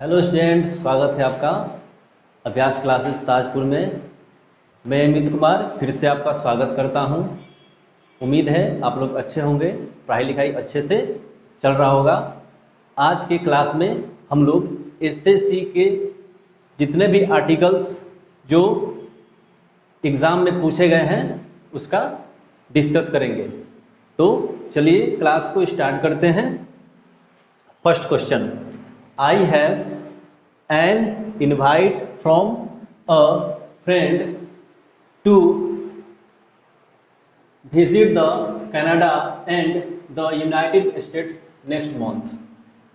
Hello students, स्वागत है आपका अभ्यास क्लासेस ताजपुर में। मैं अमित कुमार फिर से आपका स्वागत करता हूं। उम्मीद है आप लोग अच्छे होंगे, पढ़ाई लिखाई अच्छे से चल रहा होगा। आज के क्लास में हम लोग एसएससी के जितने भी आर्टिकल्स जो एग्ज़ाम में पूछे गए हैं उसका डिस्कस करेंगे। तो चलिए क्लास को स्टार्ट करते हैं। First question, I have an invite from a friend to visit the Canada and the United States next month।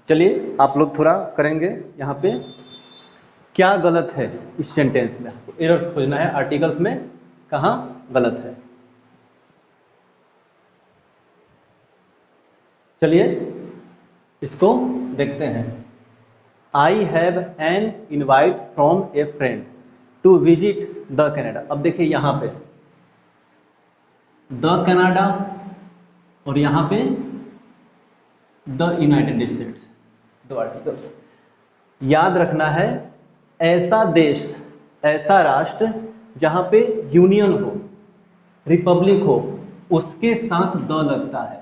चलिए आप लोग थोड़ा करेंगे यहाँ पे क्या गलत है इस सेंटेंस में, आपको एरर्स खोजना है आर्टिकल्स में कहाँ गलत है। चलिए इसको देखते हैं। I have an invite from a friend to visit the Canada। अब देखिए यहाँ पे द कनाडा और यहाँ पे द यूनाइटेड स्टेट्स, दो आर्टिकल्स। याद रखना है ऐसा देश, ऐसा राष्ट्र जहाँ पे यूनियन हो, रिपब्लिक हो, उसके साथ द लगता है,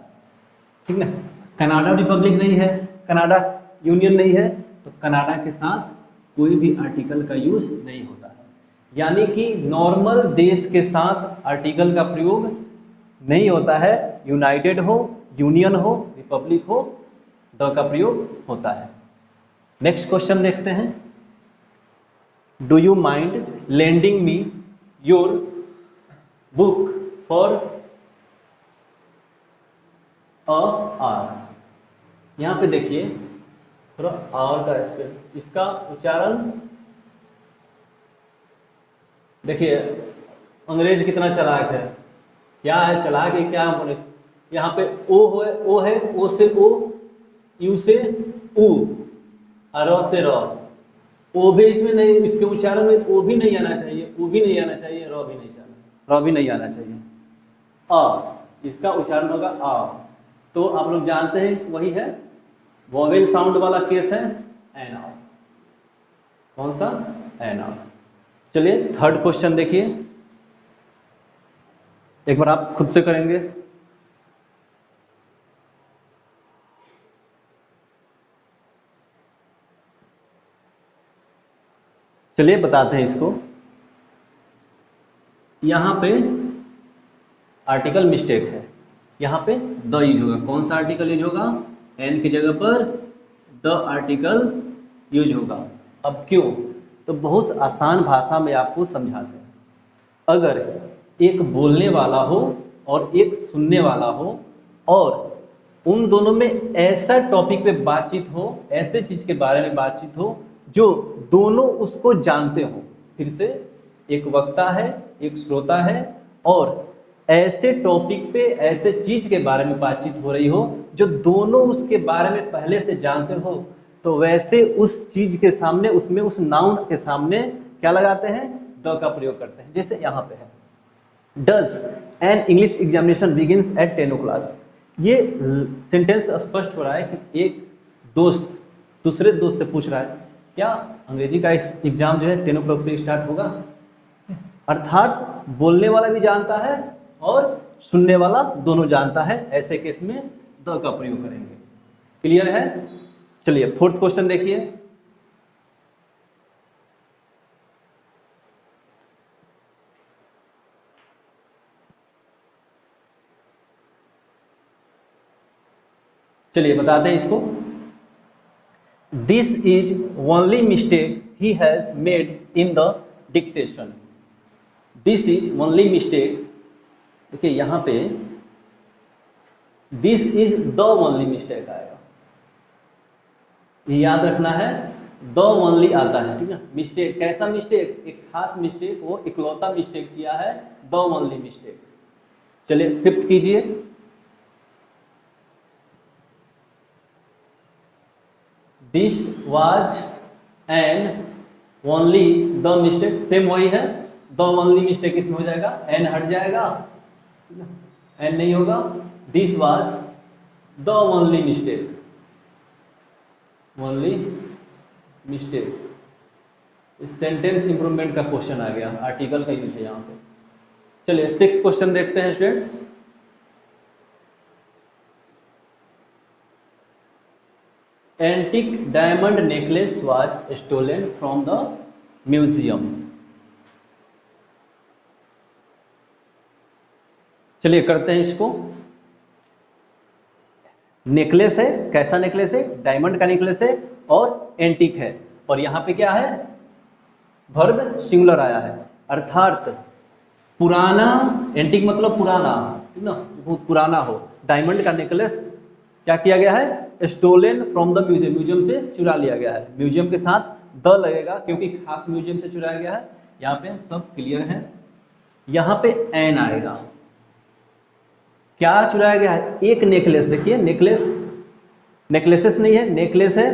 ठीक ना। कनाडा रिपब्लिक नहीं है, कनाडा यूनियन नहीं है, तो कनाडा के साथ कोई भी आर्टिकल का यूज नहीं होता है। यानी कि नॉर्मल देश के साथ आर्टिकल का प्रयोग नहीं होता है। यूनाइटेड हो, यूनियन हो, रिपब्लिक हो, द का प्रयोग होता है। नेक्स्ट क्वेश्चन देखते हैं। Do you mind lending me your book for a hour. यहां पे देखिए थोड़ा आर का स्पेल, इसका उच्चारण देखिए। अंग्रेज कितना चालाक है, क्या है चालाक है, क्या बोले। यहाँ पे ओ है, ओ से ओ, यू से ऊ, र से र। ओ भी इसमें नहीं, इसके उच्चारण में ओ भी नहीं आना चाहिए, ऊ भी नहीं आना चाहिए, र भी नहीं आना, र भी नहीं आना चाहिए। अ, इसका उच्चारण होगा आ। तो आप लोग जानते हैं वही है, वोवेल साउंड वाला केस है एन आर। कौन सा? An hour. चलिए थर्ड क्वेश्चन देखिए, एक बार आप खुद से करेंगे। चलिए बताते हैं इसको। यहां पे आर्टिकल मिस्टेक है, यहां पे द यूज होगा। कौन सा आर्टिकल यूज होगा? एन की जगह पर द आर्टिकल यूज होगा। अब क्यों? तो बहुत आसान भाषा में आपको समझाते हैं। अगर एक बोलने वाला हो और एक सुनने वाला हो, और उन दोनों में ऐसा टॉपिक पे बातचीत हो, ऐसे चीज के बारे में बातचीत हो जो दोनों उसको जानते हो। फिर से, एक वक्ता है, एक श्रोता है, और ऐसे टॉपिक पे, ऐसे चीज के बारे में बातचीत हो रही हो जो दोनों उसके बारे में पहले से जानते हो, तो वैसे उस चीज के सामने, उसमें उस नाउन के सामने क्या लगाते हैं? द का प्रयोग करते हैं। जैसे यहां पे है, does an English examination begins at 10 o'clock। ये सेंटेंस स्पष्ट हो रहा है कि एक दोस्त दूसरे दोस्त से पूछ रहा है, क्या अंग्रेजी का एग्जाम जो है 10 o'clock से स्टार्ट होगा? अर्थात बोलने वाला भी जानता है और सुनने वाला दोनों जानता है। ऐसे केस में द का प्रयोग करेंगे। क्लियर है? चलिए फोर्थ क्वेश्चन देखिए। चलिए बताते हैं इसको। This is only mistake he has made in the dictation. This is only mistake, देखिए यहां पे this is the only mistake आएगा, ये याद रखना है। द ओनली आता है, ठीक है। मिस्टेक कैसा मिस्टेक? एक खास मिस्टेक, वो इकलौता मिस्टेक किया है, द ओनली मिस्टेक। चलिए फिफ्थ कीजिए। This was an only the mistake, same वही है। द ओनली मिस्टेक इसमें हो जाएगा, एन हट जाएगा, एन नहीं होगा। This was the only mistake, only mistake, sentence improvement का क्वेश्चन आ गया, आर्टिकल का यूज है यहाँ पे। चलिए 6th क्वेश्चन देखते हैं students. Antique diamond necklace was stolen from the museum. चलिए करते हैं इसको। नेकलेस है, कैसा नेकलेस है? डायमंड का नेकलेस है और एंटिक है, और यहां पे क्या है? वर्ब सिंगुलर आया है, अर्थात पुराना, एंटिक मतलब पुराना, ठीक ना, बहुत पुराना हो। डायमंड का नेकलेस क्या किया गया है? Stolen from the museum, museum से चुरा लिया गया है। म्यूजियम के साथ द लगेगा क्योंकि खास म्यूजियम से चुराया गया है। यहाँ पे सब क्लियर है। यहाँ पे एन आएगा। क्या चुराया गया है? एक नेकलेस। देखिए नेकलेस, नेकलेसेस नहीं है, नेकलेस है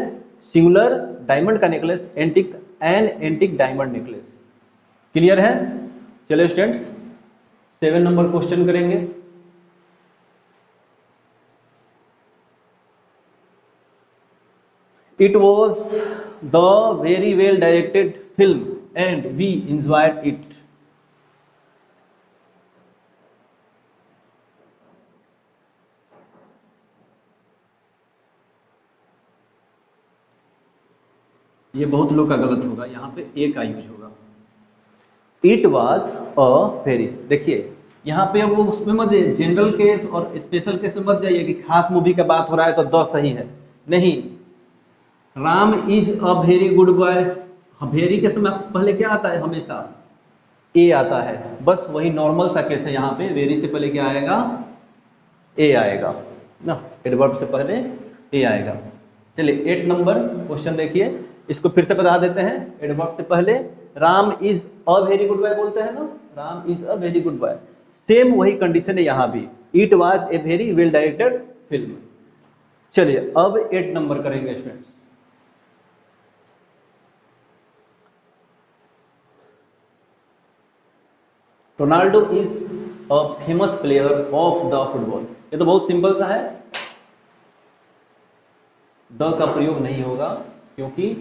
सिंगुलर, डायमंड का necklace, antique, an antique diamond necklace. Clear है? चलिए स्टूडेंट्स 7 नंबर क्वेश्चन करेंगे। It was the very well directed film and we enjoyed it. ये बहुत लोग का गलत होगा, यहाँ पे ए का यूज होगा। इट वॉज अ वेरी, देखिए यहाँ पे वो उसमें मत, जनरल केस और स्पेशल केस में मत जाइए कि खास मूवी का बात हो रहा है तो द सही है, नहीं। Ram is a very good boy, very के समय पहले क्या आता है? हमेशा ए आता है, बस वही नॉर्मल सा केस है। यहाँ पे वेरी से पहले क्या आएगा? ए आएगा ना, एडवर्ब से पहले ए आएगा। चलिए 8 नंबर क्वेश्चन देखिए, इसको फिर से बता देते हैं। एडवर्ब से पहले Ram is a very good boy बोलते हैं ना, Ram is a very good boy. Same वही कंडीशन है यहाँ भी, it was a very well directed film. चलिए अब 8 नंबर करेंगे students. Ronaldo is a famous player of the football. ये तो बहुत सिंपल सा है, द का प्रयोग नहीं होगा क्योंकि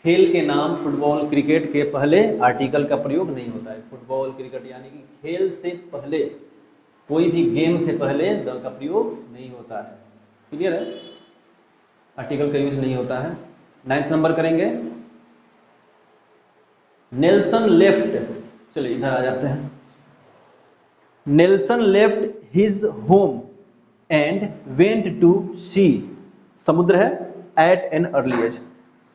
खेल के नाम फुटबॉल क्रिकेट के पहले आर्टिकल का प्रयोग नहीं होता है। फुटबॉल क्रिकेट यानी कि खेल से पहले, कोई भी गेम से पहले द का प्रयोग नहीं होता है। क्लियर है? आर्टिकल का यूज नहीं होता है। 9th नंबर करेंगे। नेल्सन लेफ्ट, चलिए इधर आ जाते हैं। Nelson left his home and went to sea, समुद्र है, at an early age.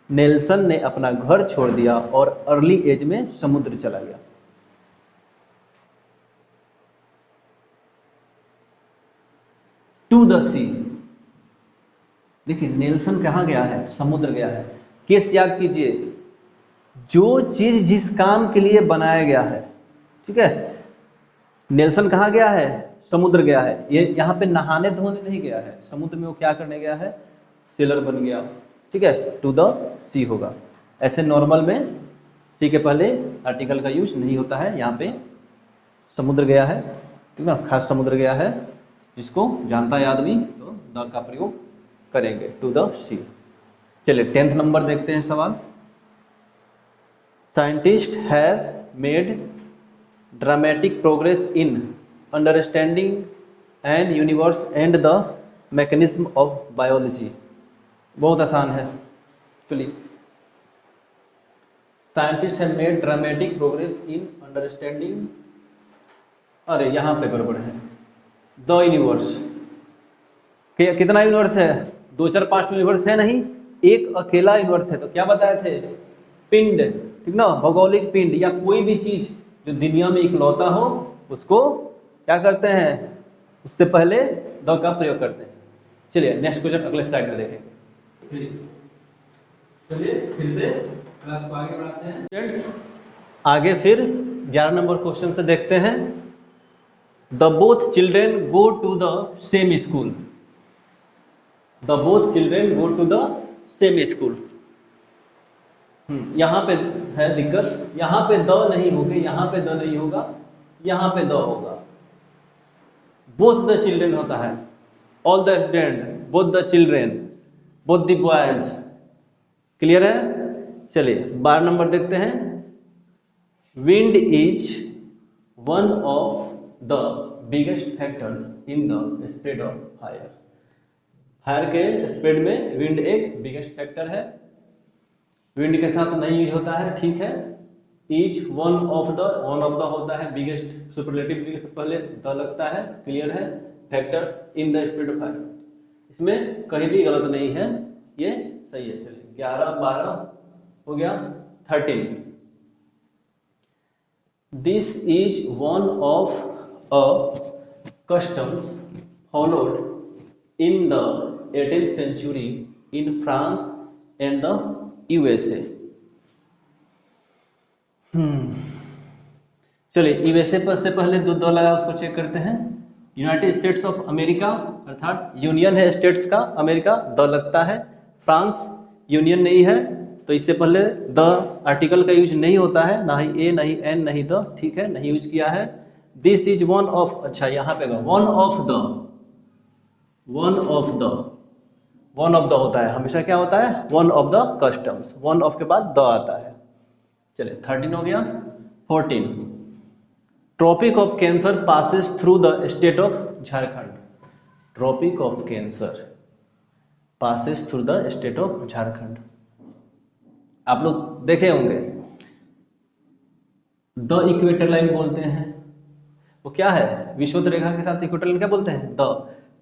Nelson ने अपना घर छोड़ दिया और अर्ली एज में समुद्र चला गया। टू द सी, देखिए नेल्सन कहां गया है? समुद्र गया है। केस याद कीजिए, जो चीज जिस काम के लिए बनाया गया है, ठीक है। नेल्सन कहां गया है? समुद्र गया है। ये यहाँ पे नहाने धोने नहीं गया है, समुद्र में वो क्या करने गया है? सेलर बन गया, ठीक है। टू द सी होगा। ऐसे नॉर्मल में सी के पहले आर्टिकल का यूज नहीं होता है। यहाँ पे समुद्र गया है, ठीक ना, खास समुद्र गया है, जिसको जानता है आदमी तो द का प्रयोग करेंगे, टू द सी। चलिए 10th नंबर देखते हैं सवाल। Scientist have made dramatic progress in understanding an universe and the mechanism of biology. बहुत आसान है। चलिए, scientist have made dramatic progress in understanding, अरे यहाँ पे गड़बड़ है। द यूनिवर्स, कितना यूनिवर्स है? 2 4 5 यूनिवर्स है नहीं, एक अकेला यूनिवर्स है। तो क्या बताए थे? पिंड, ठीक ना, भौगोलिक पिंड या कोई भी चीज जो दुनिया में इकलौता हो, उसको क्या करते हैं? उससे पहले द का प्रयोग करते हैं। चलिए नेक्स्ट क्वेश्चन अगले स्लाइड में देखेंगे। चलिए फिर से क्लास को आगे बढ़ाते हैं स्टूडेंट्स। आगे फिर 11 नंबर क्वेश्चन से देखते हैं। The both children go to the same school. The both children go to the same school. यहाँ पे है दिक्कत, यहाँ पे द नहीं होगा, यहाँ पे द नहीं होगा, यहाँ पे द होगा। बोथ द चिल्ड्रेन होता है, all the students, both the children, both the boys. Clear है? चलिए 12 नंबर देखते हैं। Wind is one of the biggest factors in the spread of fire. Fire के स्प्रेड में विंड एक बिगेस्ट फैक्टर है। विंड के साथ नहीं यूज होता है, ठीक है। इज वन ऑफ द होता है, बिगेस्ट सुपरलेटिव से पहले द लगता है, क्लियर है। Factors in the spread of fire, इसमें कहीं भी गलत नहीं है, ये सही है। चलिए 11 12 हो गया। 13 this is one of a customs followed in the 18th century in France and the USA. चलिए यूएसए पर से पहले दो लगा, उसको चेक करते हैं। यूनाइटेड स्टेट्स ऑफ अमेरिका अर्थात यूनियन है स्टेट्स का, अमेरिका द लगता है। फ्रांस यूनियन नहीं है, तो इससे पहले द आर्टिकल का यूज नहीं होता है, ना ही ए नहीं एन नहीं द, ठीक है, नहीं यूज किया है। दिस इज वन ऑफ, अच्छा यहाँ पे one of the, one of the होता है हमेशा, क्या होता है, one of the customs, one of के बाद द आता है। चलिए 13 हो गया। 14 Tropic of Cancer passes through the state of Jharkhand. Tropic of Cancer passes through the state of Jharkhand. आप लोग देखे होंगे, द इक्वेटर लाइन बोलते हैं, वो क्या है, विषुवत रेखा के साथ इक्वेटर लाइन क्या बोलते हैं, द।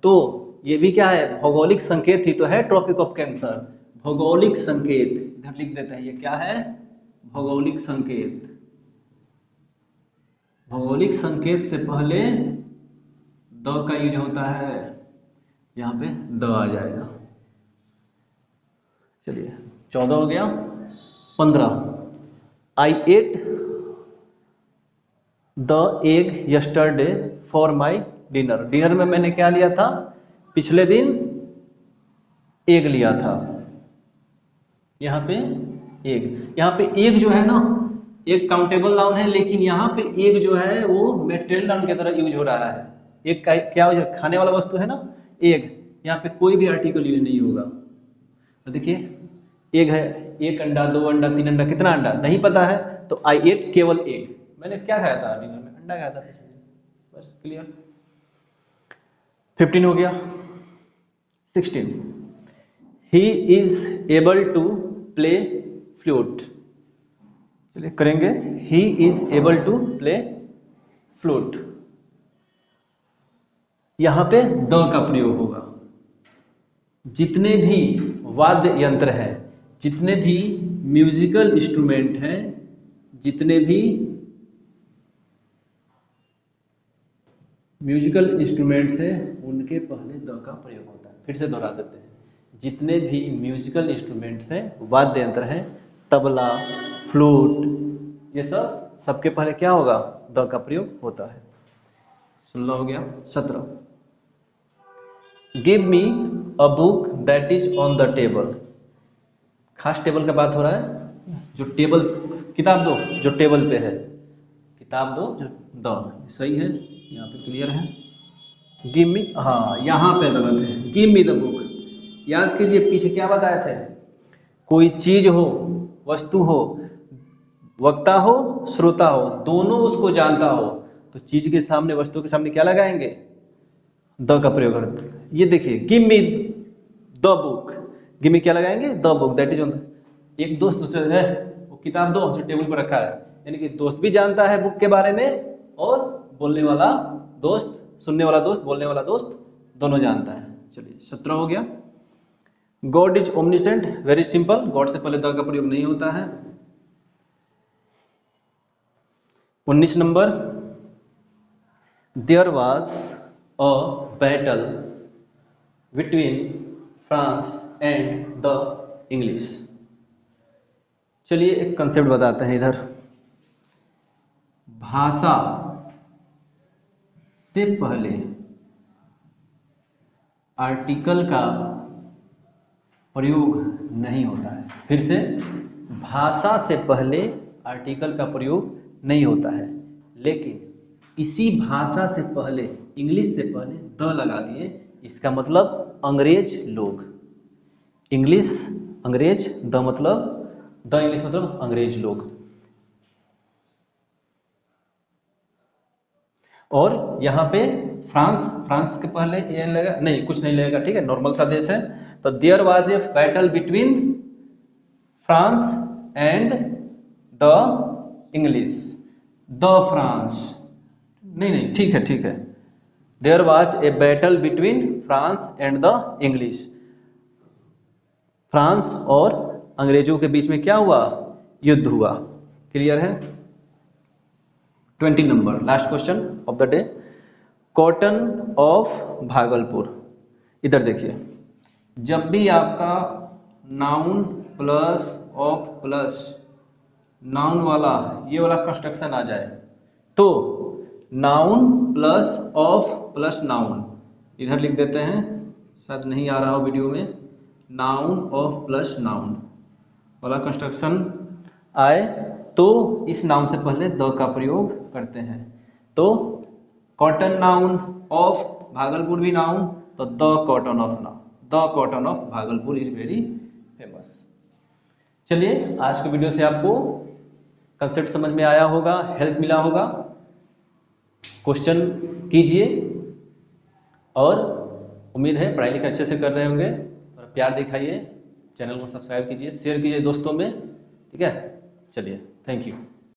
तो ये भी क्या है, भौगोलिक संकेत ही तो है ट्रॉपिक ऑफ कैंसर, भौगोलिक संकेत, इधर लिख देते हैं, ये क्या है, भौगोलिक संकेत। भौगोलिक संकेत से पहले द का यूज होता है, यहाँ पे द आ जाएगा। चलिए 14 हो गया। 15 I ate the egg yesterday for my dinner. Dinner में मैंने क्या लिया था, पिछले दिन एग लिया था। यहाँ पे एग, यहाँ पे एग जो है ना, एक काउंटेबल नाउन है, लेकिन यहाँ पे एग जो है वो मेटेरियल नाउन की तरह यूज हो रहा है। एक का क्या खाने वाला वस्तु है ना, एग, यहाँ पे कोई भी आर्टिकल यूज नहीं होगा। तो देखिए एग है, एक अंडा, दो अंडा, तीन अंडा, कितना अंडा नहीं पता है, तो आई एट केवल एग। मैंने क्या खाया था डिनर में, अंडा खाया था, बस क्लियर। 15 हो गया। 16 he is able to play flute. चलिए करेंगे, he is able to play flute. यहां पे द का प्रयोग होगा। जितने भी वाद्य यंत्र हैं, जितने भी म्यूजिकल इंस्ट्रूमेंट हैं, जितने भी म्यूजिकल इंस्ट्रूमेंट्स हैं, उनके पहले द का प्रयोग होता है। फिर से दोहरा देते हैं, जितने भी म्यूजिकल इंस्ट्रूमेंट्स हैं, वाद्य यंत्र हैं, तबला, फ्लूट, ये सब, सबके पहले क्या होगा, द का प्रयोग होता है। 16 हो गया। 17 give me a book that is on the table. खास टेबल का बात हो रहा है, जो टेबल, किताब दो जो टेबल पे है, किताब दो जो द, सही है, यहाँ पे क्लियर है। गिव मी, हाँ यहाँ पे गलत है, गिव मी द बुक। याद कीजिए पीछे क्या बताए थे, कोई चीज हो, वस्तु हो, वक्ता हो, श्रोता हो, दोनों उसको जानता हो, तो चीज के सामने, वस्तु के सामने क्या लगाएंगे, द का प्रयोग करते हैं। ये देखिए, give me the book, give me क्या लगाएंगे, the book that is on. एक दोस्त दूसरे है, वो किताब दो जो टेबल पर रखा है, यानी कि दोस्त भी जानता है बुक के बारे में, और बोलने वाला दोस्त, सुनने वाला दोस्त, बोलने वाला दोस्त, दोनों जानता है। चलिए 17 हो गया। God is omniscient, very simple, God से पहले द का प्रयोग नहीं होता है। 19 नंबर there was a battle between France and the English. चलिए एक कंसेप्ट बताते हैं इधर। भाषा से पहले आर्टिकल का प्रयोग नहीं होता है। फिर से, भाषा से पहले आर्टिकल का प्रयोग नहीं होता है, लेकिन इसी भाषा से पहले, इंग्लिश से पहले द लगा दिए, इसका मतलब अंग्रेज लोग, इंग्लिश अंग्रेज, द मतलब द इंग्लिश मतलब अंग्रेज लोग। और यहाँ पे फ्रांस, फ्रांस के पहले एन लगेगा नहीं, कुछ नहीं लगेगा, ठीक है, नॉर्मल सा देश है। तो there was a battle between France and the English, the France, नहीं नहीं ठीक है ठीक है, there was a battle between France and the English, France और अंग्रेजों के बीच में क्या हुआ, युद्ध हुआ। क्लियर है। 20 number, last question of the day, cotton of Bhagalpur. इधर देखिए, जब भी आपका noun plus of plus noun वाला ये वाला कंस्ट्रक्शन आ जाए तो noun plus of plus noun, इधर लिख देते हैं, शायद नहीं आ रहा हो वीडियो में, नाउन ऑफ प्लस नाउन वाला कंस्ट्रक्शन आए तो इस नाउन से पहले द का प्रयोग करते हैं। तो कॉटन नाउन ऑफ भागलपुर भी नाउन, तो the cotton of noun, the cotton of Bhagalpur is very famous. चलिए, आज के वीडियो से आपको कंसेप्ट समझ में आया होगा, हेल्प मिला होगा। क्वेश्चन कीजिए और उम्मीद है पढ़ाई लिखाई अच्छे से कर रहे होंगे। और प्यार दिखाइए, चैनल को सब्सक्राइब कीजिए, शेयर कीजिए दोस्तों में, ठीक है। चलिए, थैंक यू।